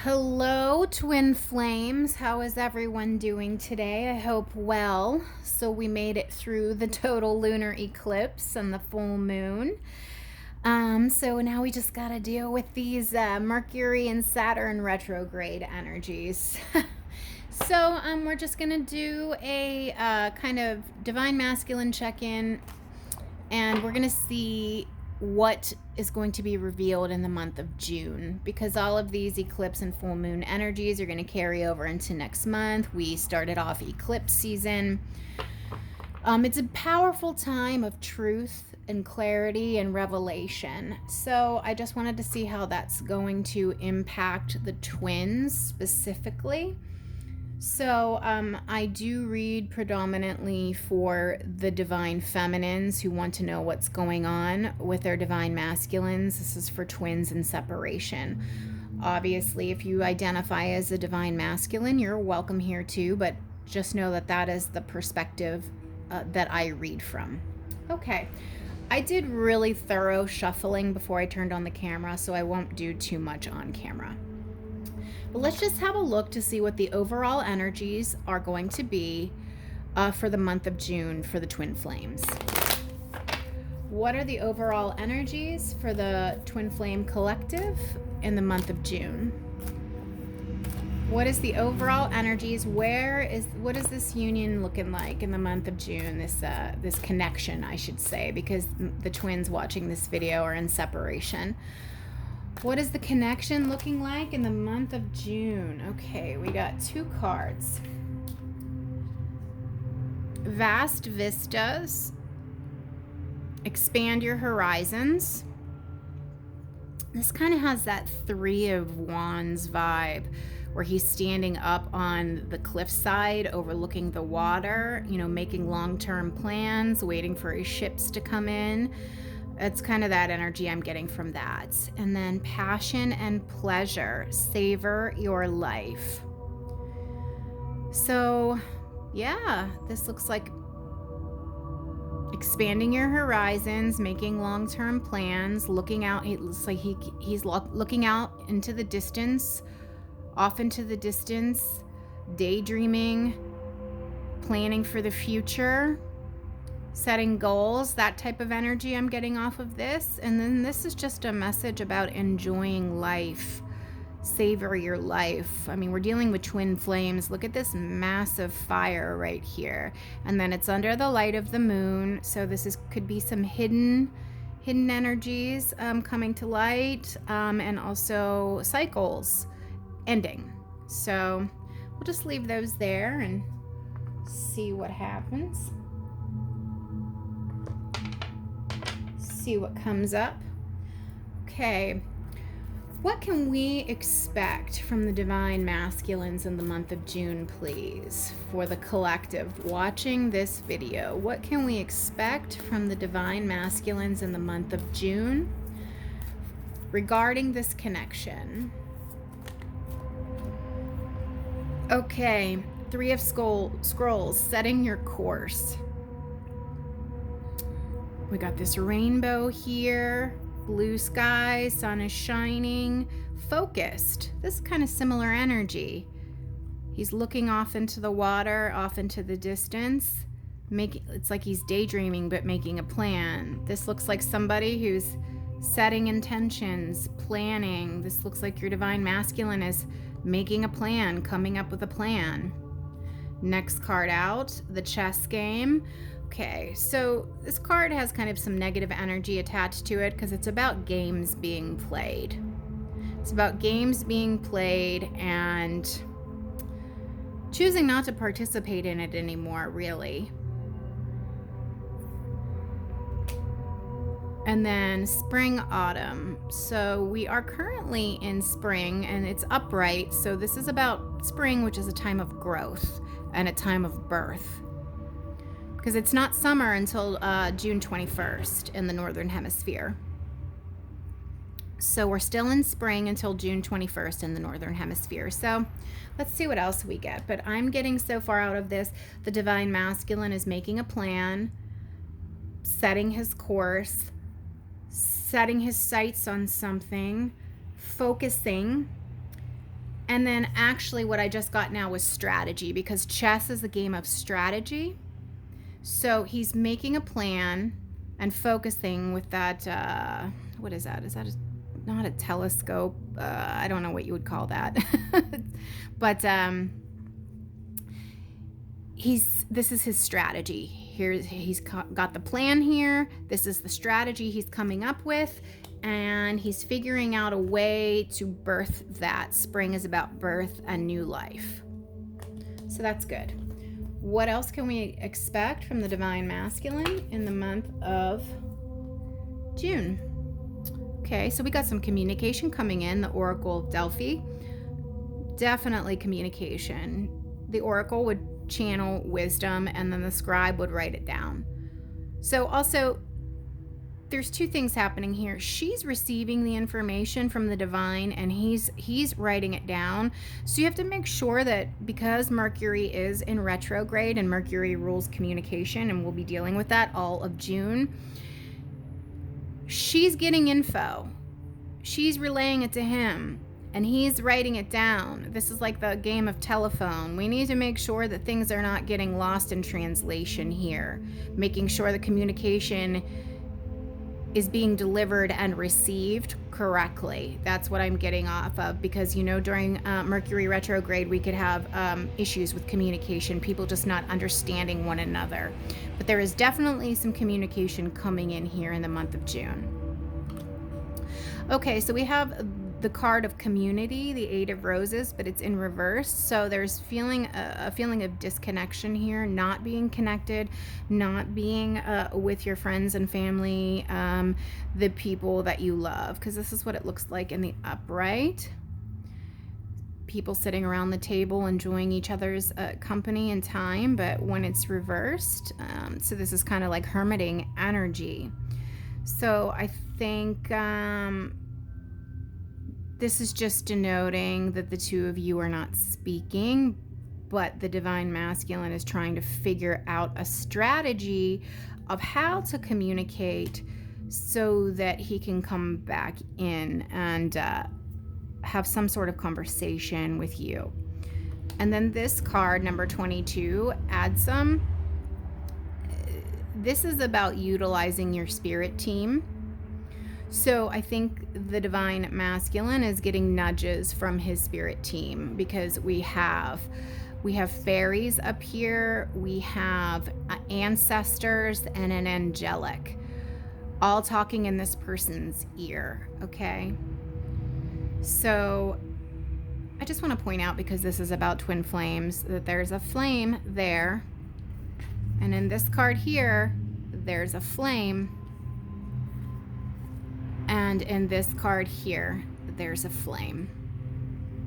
Hello, twin flames. How is everyone doing today? I hope well. So, we made it through the total lunar eclipse and the full moon. So now we just got to deal with these Mercury and Saturn retrograde energies. We're just going to do a kind of divine masculine check in, and we're going to see what is going to be revealed in the month of June, because all of these eclipse and full moon energies are going to carry over into next month. We started off eclipse season. It's a powerful time of truth and clarity and revelation. So I just wanted to see how that's going to impact the twins specifically. So I do read predominantly for the divine feminines who want to know what's going on with their divine masculines. This is for twins in separation. Obviously, if you identify as a divine masculine, you're welcome here too, but just know that that is the perspective that I read from. Okay, I did really thorough shuffling before I turned on the camera, so I won't do too much on camera. But let's just have a look to see what the overall energies are going to be for the month of June for the twin flames. What are the overall energies for the twin flame collective in the month of June? What is the overall energies? What is this union looking like in the month of June? This connection, I should say, because the twins watching this video are in separation. What is the connection looking like in the month of June? Okay, we got two cards. Vast vistas. Expand your horizons. This kind of has that Three of Wands vibe, where he's standing up on the cliffside overlooking the water, making long-term plans, waiting for his ships to come in. It's kind of that energy I'm getting from that. And then passion and pleasure. Savor your life. So, yeah, this looks like expanding your horizons, making long-term plans, looking out. It looks like he's looking out into the distance, off into the distance, daydreaming, planning for the future, setting goals, that type of energy I'm getting off of this. And then this is just a message about enjoying life. Savor your life. I mean, we're dealing with twin flames. Look at this massive fire right here. And then it's under the light of the moon. So this could be some hidden energies coming to light, and also cycles ending. So we'll just leave those there and see what happens. See what comes up. Okay. What can we expect from the divine masculines in the month of June, please? For the collective watching this video, what can we expect from the divine masculines in the month of June regarding this connection? Okay, Three of Scrolls, setting your course. We got this rainbow here. Blue sky, sun is shining, focused. This is kind of similar energy. He's looking off into the water, off into the distance. It's like he's daydreaming but making a plan. This looks like somebody who's setting intentions, planning. This looks like your divine masculine is making a plan, coming up with a plan. Next card out, the chess game. Okay, so this card has kind of some negative energy attached to it because it's about games being played. It's about games being played and choosing not to participate in it anymore, really. And then spring, autumn. So we are currently in spring and it's upright. So this is about spring, which is a time of growth and a time of birth. Because it's not summer until June 21st in the Northern Hemisphere. So we're still in spring until June 21st in the Northern Hemisphere. So let's see what else we get. But I'm getting so far out of this, the divine masculine is making a plan, setting his course, setting his sights on something, focusing, And then actually what I just got now was strategy, because chess is a game of strategy. So he's making a plan and focusing with that, what is that? Is that not a telescope? I don't know what you would call that. But this is his strategy. He's got the plan here. This is the strategy he's coming up with, and he's figuring out a way to birth that. Spring is about birth and new life. So that's good. What else can we expect from the Divine Masculine in the month of June? Okay, so we got some communication coming in. The Oracle of Delphi. Definitely communication. The Oracle would channel wisdom, and then the scribe would write it down. So also, there's two things happening here. She's receiving the information from the divine, and he's writing it down. So you have to make sure that, because Mercury is in retrograde, and Mercury rules communication, and we'll be dealing with that all of June, she's getting info. She's relaying it to him, and he's writing it down. This is like the game of telephone. We need to make sure that things are not getting lost in translation here, making sure the communication is being delivered and received correctly. That's what I'm getting off of, because during Mercury retrograde we could have issues with communication, people just not understanding one another. But there is definitely some communication coming in here in the month of June. Okay, so we have the card of community, the Eight of Roses, but it's in reverse. So there's a feeling of disconnection here, not being connected, not being with your friends and family, the people that you love, because this is what it looks like in the upright. People sitting around the table enjoying each other's company and time, but when it's reversed, so this is kind of like hermiting energy. So I think this is just denoting that the two of you are not speaking, but the Divine Masculine is trying to figure out a strategy of how to communicate so that he can come back in and have some sort of conversation with you. And then this card, number 22, add some. This is about utilizing your spirit team. So I think the Divine Masculine is getting nudges from his spirit team, because we have fairies up here, we have ancestors and an angelic, all talking in this person's ear, okay? So I just want to point out, because this is about twin flames, that there's a flame there, and in this card here, there's a flame. And in this card here, there's a flame.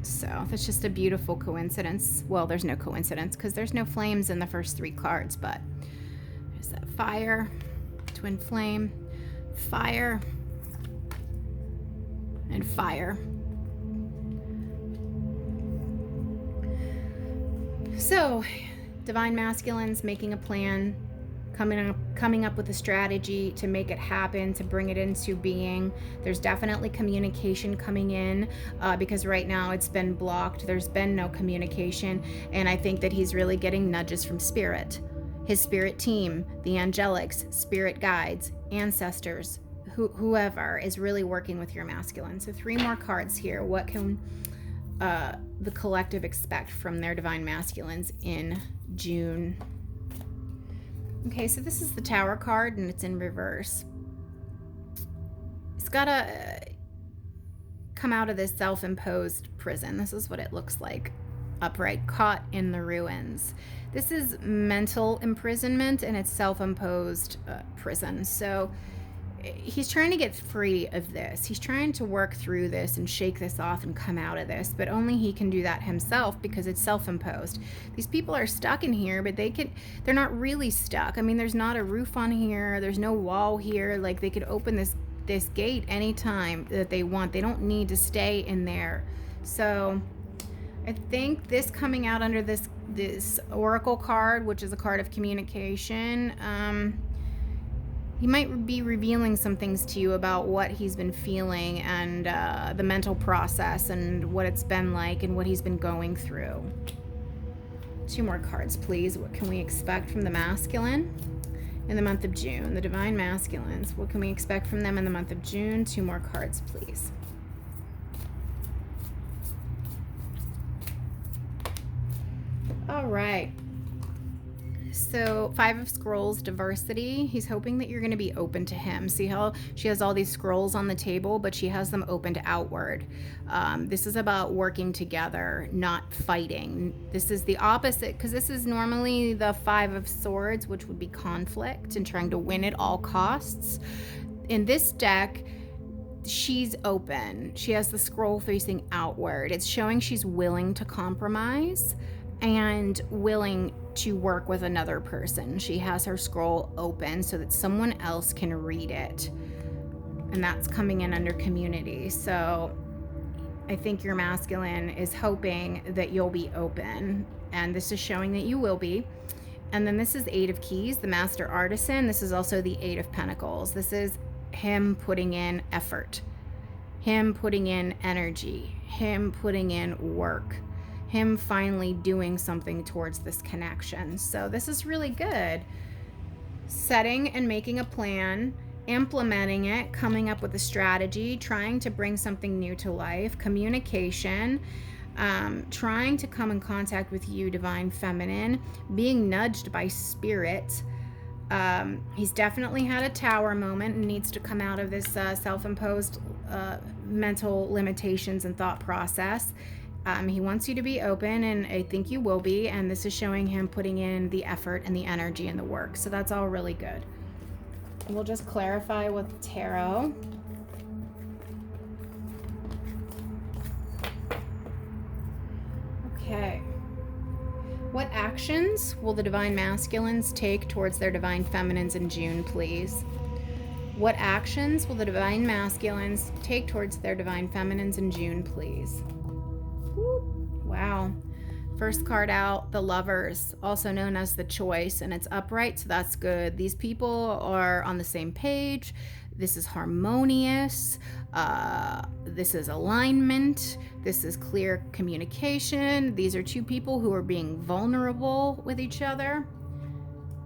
So that's just a beautiful coincidence. Well, there's no coincidence, because there's no flames in the first three cards, but there's that fire, twin flame, fire, and fire. So, Divine Masculine's making a plan, coming up with a strategy to make it happen, to bring it into being. There's definitely communication coming in, because right now it's been blocked. There's been no communication, and I think that he's really getting nudges from spirit, his spirit team, the angelics, spirit guides, ancestors, whoever is really working with your masculine. So 3 more cards here. What can the collective expect from their Divine Masculines in June? Okay, so this is the Tower card, and it's in reverse. It's got to come out of this self-imposed prison. This is what it looks like, upright, caught in the ruins. This is mental imprisonment, and it's self-imposed prison. So he's trying to get free of this. He's trying to work through this and shake this off and come out of this, but only he can do that himself, because it's self-imposed. These people are stuck in here, but they're not really stuck. I mean, there's not a roof on here, there's no wall here. Like, they could open this gate anytime that they want. They don't need to stay in there. So I think this coming out under this Oracle card, which is a card of communication, He might be revealing some things to you about what he's been feeling and the mental process and what it's been like and what he's been going through. 2 more cards, please. What can we expect from the masculine in the month of June? The divine masculines. What can we expect from them in the month of June? 2 more cards, please. All right. So 5 of Scrolls, diversity. He's hoping that you're going to be open to him. See how she has all these scrolls on the table, but she has them opened outward. This is about working together, not fighting. This is the opposite, because this is normally the 5 of Swords, which would be conflict and trying to win at all costs. In this deck, she's open. She has the scroll facing outward. It's showing she's willing to compromise and willing to work with another person. She has her scroll open so that someone else can read it. And that's coming in under community. So I think your masculine is hoping that you'll be open. And this is showing that you will be. And then this is 8 of Keys, the Master Artisan. This is also the 8 of Pentacles. This is him putting in effort, him putting in energy, him putting in work, him finally doing something towards this connection. So this is really good. Setting and making a plan, implementing it, coming up with a strategy, trying to bring something new to life, communication, trying to come in contact with you, divine feminine, being nudged by spirit. He's definitely had a tower moment and needs to come out of this self-imposed mental limitations and thought process. He wants you to be open, and I think you will be, and this is showing him putting in the effort and the energy and the work. So that's all really good. And we'll just clarify with the tarot. Okay. What actions will the divine masculines take towards their divine feminines in June, please? What actions will the divine masculines take towards their divine feminines in June, please? Wow. First card out, the Lovers, also known as the Choice, and it's upright, so that's good. These people are on the same page. This is harmonious. This is alignment. This is clear communication. These are 2 people who are being vulnerable with each other.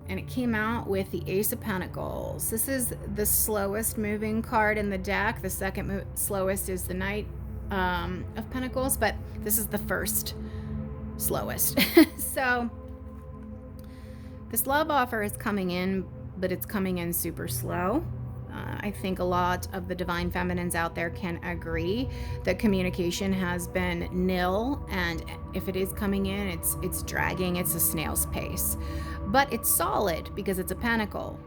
And it came out with the Ace of Pentacles. This is the slowest moving card in the deck. The second slowest is the Knight of Pentacles, but this is the first slowest. So this love offer is coming in, but it's coming in super slow. I think a lot of the divine feminines out there can agree that communication has been nil, and if it is coming in, it's dragging. It's a snail's pace, but it's solid because it's a pentacle,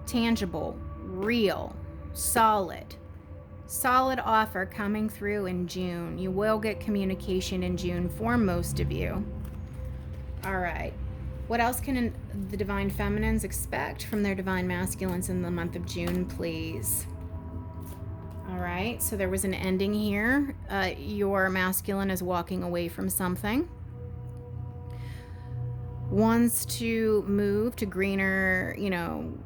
tangible, real, solid offer coming through in June. You will get communication in June for most of you. All right. What else can the divine feminines expect from their divine masculines in the month of June, please? All right. So there was an ending here. Your masculine is walking away from something. Wants to move to greener,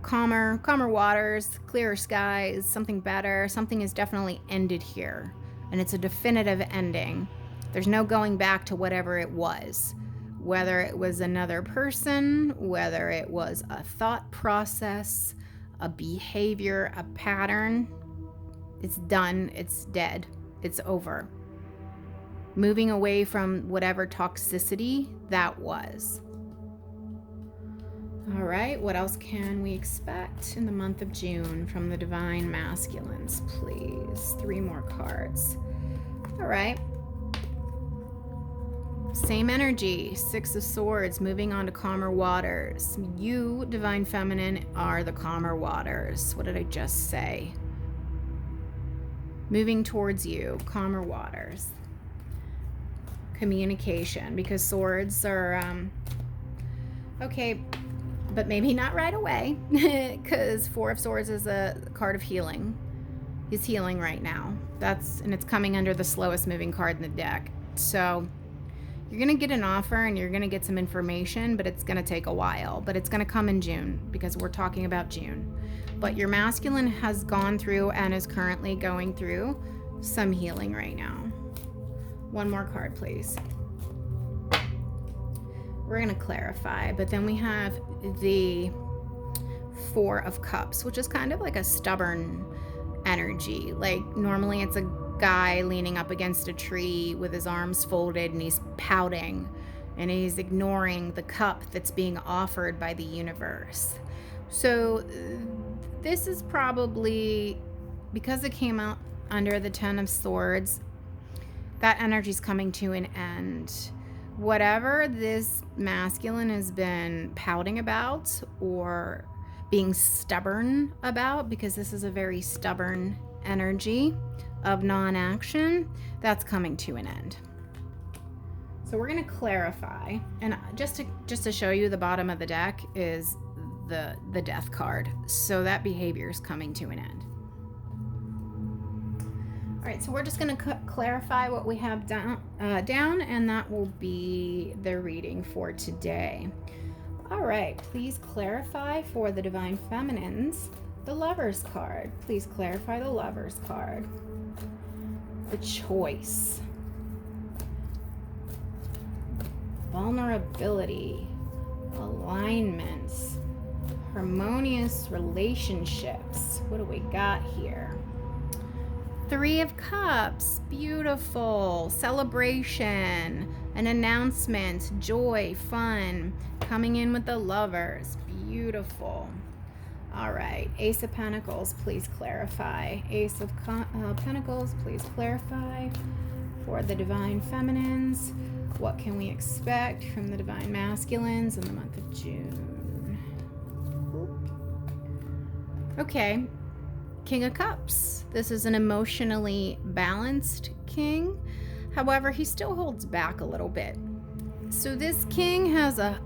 calmer waters, clearer skies, something better. Something is definitely ended here, and it's a definitive ending. There's no going back to whatever it was, whether it was another person, whether it was a thought process, a behavior, a pattern. It's done. It's dead. It's over. Moving away from whatever toxicity that was. All right, what else can we expect in the month of June from the divine masculines, please? 3 more cards. All right. Same energy, 6 of Swords, moving on to calmer waters. You, divine feminine, are the calmer waters. What did I just say? Moving towards you, calmer waters. Communication, because swords are, okay, but maybe not right away, because 4 of Swords is a card of healing. He's healing right now. And it's coming under the slowest moving card in the deck. So you're going to get an offer and you're going to get some information, but it's going to take a while. But it's going to come in June, because we're talking about June. but your masculine has gone through and is currently going through some healing right now. One more card, please. We're going to clarify, but then we have the Four of Cups, which is kind of like a stubborn energy. Like normally it's a guy leaning up against a tree with his arms folded and he's pouting and he's ignoring the cup that's being offered by the universe. So this is probably, because it came out under the Ten of Swords, that energy's coming to an end. Whatever this masculine has been pouting about or being stubborn about, because this is a very stubborn energy of non-action, that's coming to an end. So we're going to clarify, and just to show you, the bottom of the deck is the Death card. So that behavior is coming to an end. All right, so we're just going to clarify what we have down, and that will be the reading for today. All right, please clarify for the Divine Feminines the Lovers card. Please clarify the Lovers card. The Choice. Vulnerability. Alignments. Harmonious relationships. What do we got here? Three of Cups. Beautiful. Celebration. An announcement. Joy. Fun. Coming in with the Lovers. Beautiful. All right. Ace of Pentacles, please clarify. Ace of Pentacles, please clarify for the Divine Feminines. What can we expect from the Divine Masculines in the month of June? Okay. King of Cups. This is an emotionally balanced king. However, he still holds back a little bit. So this king has a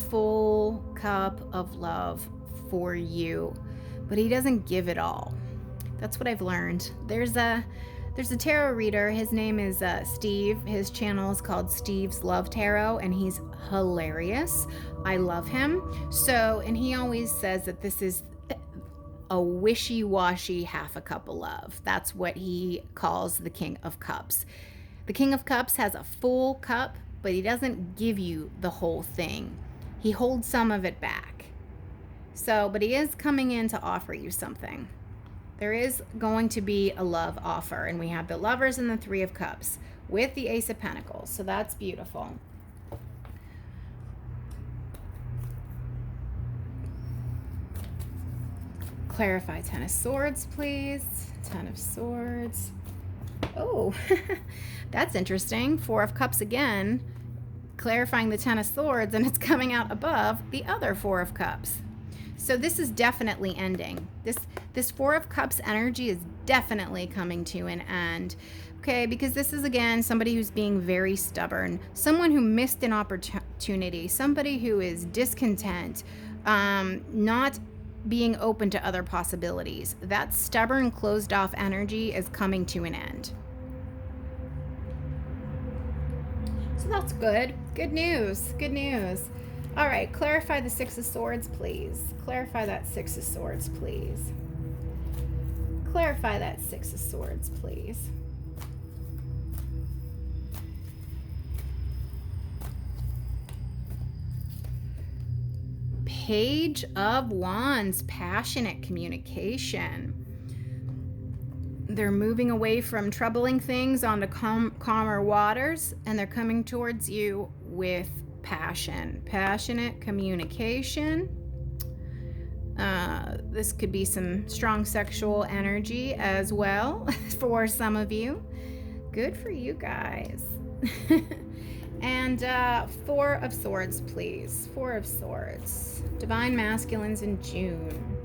full cup of love for you, but he doesn't give it all. That's what I've learned. There's a tarot reader. His name is Steve. His channel is called Steve's Love Tarot, and he's hilarious. I love him. So, and he always says that this is a wishy-washy half a cup of love. That's what he calls the King of Cups. The King of Cups has a full cup, but he doesn't give you the whole thing. He holds some of it back. So, but he is coming in to offer you something. There is going to be a love offer, and we have the Lovers and the Three of Cups with the Ace of Pentacles. So that's beautiful. Clarify Ten of Swords, please. Ten of Swords. Oh, that's interesting. Four of Cups again, clarifying the Ten of Swords, and it's coming out above the other Four of Cups. So this is definitely ending. This Four of Cups energy is definitely coming to an end. Okay, because this is, again, somebody who's being very stubborn, someone who missed an opportunity, somebody who is discontent, not being open to other possibilities. That stubborn, closed off energy is coming to an end. So that's good. Good news. Good news. All right, clarify the Six of Swords, please. Clarify that Six of Swords, please. Clarify that Six of Swords, please. Page of Wands, passionate communication. They're moving away from troubling things onto calmer waters, and they're coming towards you with passion. Passionate communication. This could be some strong sexual energy as well for some of you. Good for you guys. And Four of Swords, please. Four of Swords. Divine Masculines in June.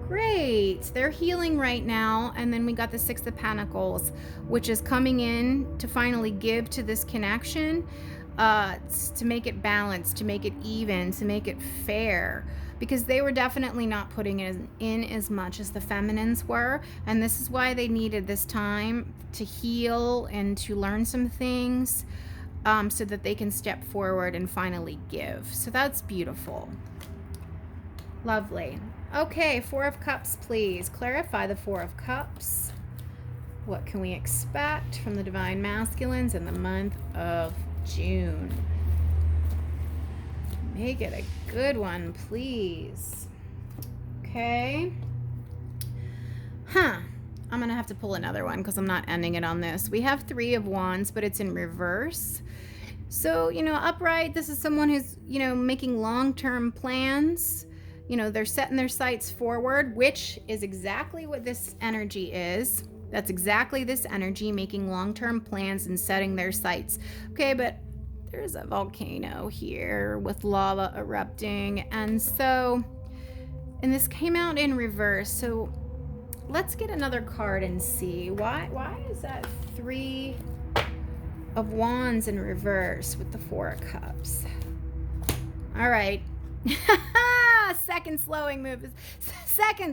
Great. They're healing right now. And then we got the Six of Pentacles, which is coming in to finally give to this connection, to make it balanced, to make it even, to make it fair. Because they were definitely not putting in as much as the feminines were. And this is why they needed this time to heal and to learn some things, so that they can step forward and finally give. So that's beautiful. Lovely. Okay, Four of Cups, please. Clarify the Four of Cups. What can we expect from the Divine Masculines in the month of June? Make it a good one, please. Okay. I'm going to have to pull another one because I'm not ending it on this. We have Three of Wands, but it's in reverse. So, upright, this is someone who's, making long-term plans. They're setting their sights forward, which is exactly what this energy is. That's exactly this energy, making long-term plans and setting their sights. Okay, but there's a volcano here with lava erupting. And this came out in reverse. So let's get another card and see. Why is that Three of Wands in reverse with the Four of Cups? All right. Second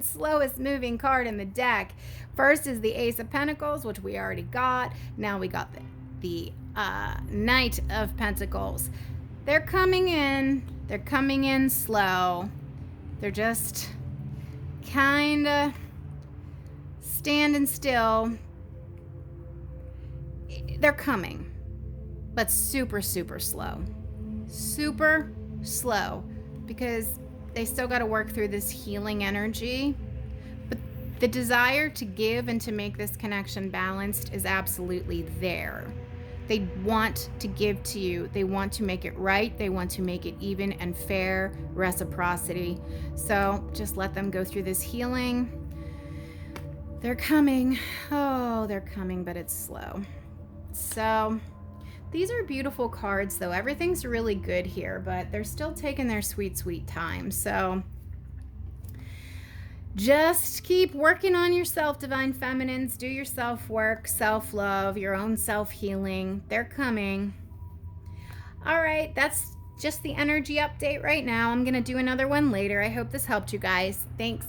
slowest moving card in the deck. First is the Ace of Pentacles, which we already got. Now we got the Knight of Pentacles. They're coming in. They're coming in slow. They're just kind of standing still. They're coming, but super, super slow. Super slow, because they still got to work through this healing energy. But the desire to give and to make this connection balanced is absolutely there. They want to give to you. They want to make it right. They want to make it even and fair, reciprocity. So just let them go through this healing. They're coming. Oh, they're coming, but it's slow. So these are beautiful cards, though. Everything's really good here, but they're still taking their sweet, sweet time. So just keep working on yourself, Divine Feminines. Do your self-work, self-love, your own self-healing. They're coming. All right, that's just the energy update right now. I'm going to do another one later. I hope this helped you guys. Thanks.